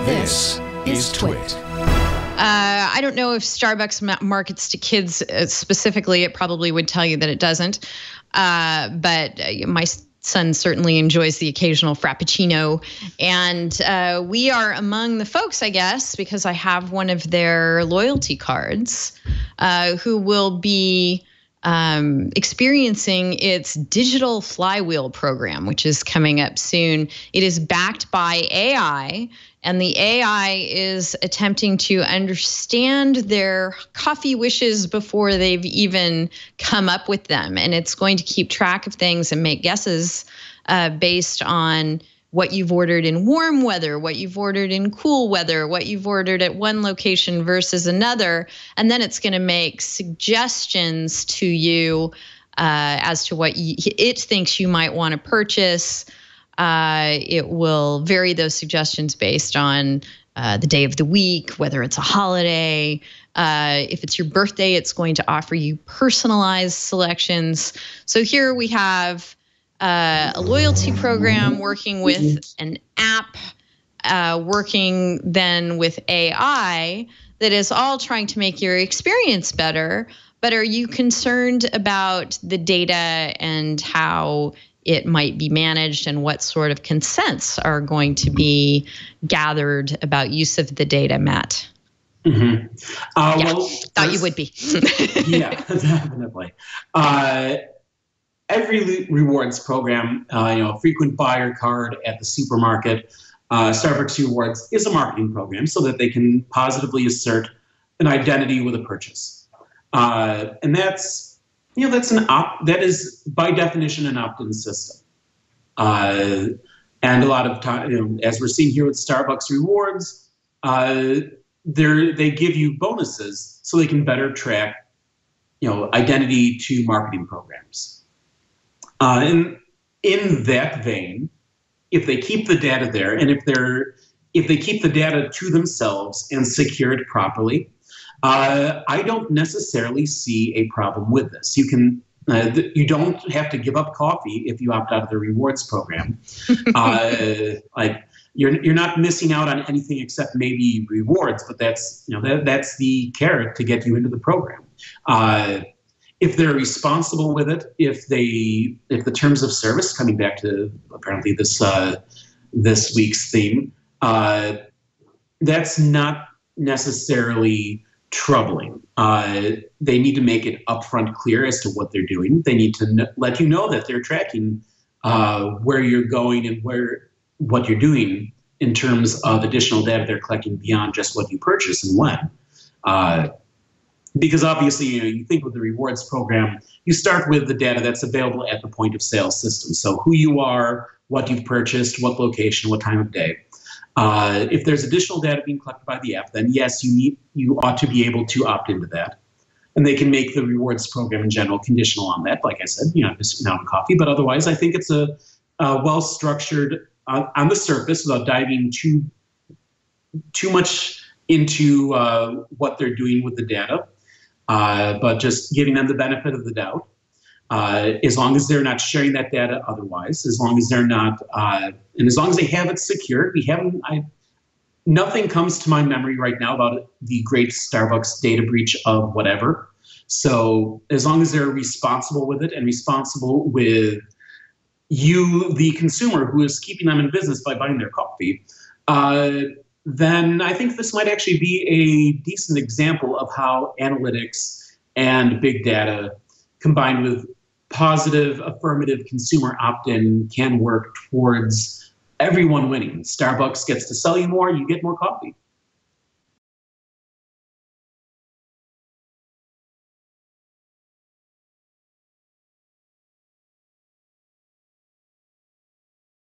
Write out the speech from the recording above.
This is TWiT. I don't know if Starbucks markets to kids specifically. It probably would tell you that it doesn't. But my son certainly enjoys the occasional Frappuccino. And we are among the folks, I guess, because I have one of their loyalty cards, who will be experiencing its digital flywheel program, which is coming up soon. It is backed by AI, and the AI is attempting to understand their coffee wishes before they've even come up with them. And it's going to keep track of things and make guesses based on what you've ordered in warm weather, what you've ordered in cool weather, what you've ordered at one location versus another. And then it's going to make suggestions to you as to what it thinks you might want to purchase. It will vary those suggestions based on the day of the week, whether it's a holiday. If it's your birthday, it's going to offer you personalized selections. So here we have a loyalty program working with an app, working then with AI that is all trying to make your experience better. But are you concerned about the data and how it might be managed and what sort of consents are going to be gathered about use of the data, Matt? Mm-hmm. Thought you would be. Yeah, definitely. Every rewards program, frequent buyer card at the supermarket, Starbucks Rewards is a marketing program so that they can positively assert an identity with a purchase. And that is by definition an opt-in system. And a lot of time, as we're seeing here with Starbucks Rewards, they give you bonuses so they can better track, identity to marketing programs. And in that vein, if they keep the data there, and if they keep the data to themselves and secure it properly, I don't necessarily see a problem with this. You don't have to give up coffee if you opt out of the rewards program. You're not missing out on anything except maybe rewards, but that's the carrot to get you into the program. If they're responsible with it, if the terms of service, coming back to apparently this week's theme, that's not necessarily troubling. They need to make it upfront clear as to what they're doing. They need to let you know that they're tracking where you're going and what you're doing in terms of additional data they're collecting beyond just what you purchase and when. Because obviously, you think with the rewards program, you start with the data that's available at the point of sale system. So who you are, what you've purchased, what location, what time of day. If there's additional data being collected by the app, then yes, you ought to be able to opt into that. And they can make the rewards program in general conditional on that. Like I said, just not coffee. But otherwise, I think it's a well-structured, on the surface, without diving too much into what they're doing with the data. But just giving them the benefit of the doubt, as long as they're not sharing that data otherwise, as long as they're not, and as long as they have it secured, nothing comes to my memory right now about the great Starbucks data breach of whatever. So as long as they're responsible with it and responsible with you, the consumer, who is keeping them in business by buying their coffee, then I think this might actually be a decent example of how analytics and big data combined with positive, affirmative consumer opt-in can work towards everyone winning. Starbucks gets to sell you more, you get more coffee.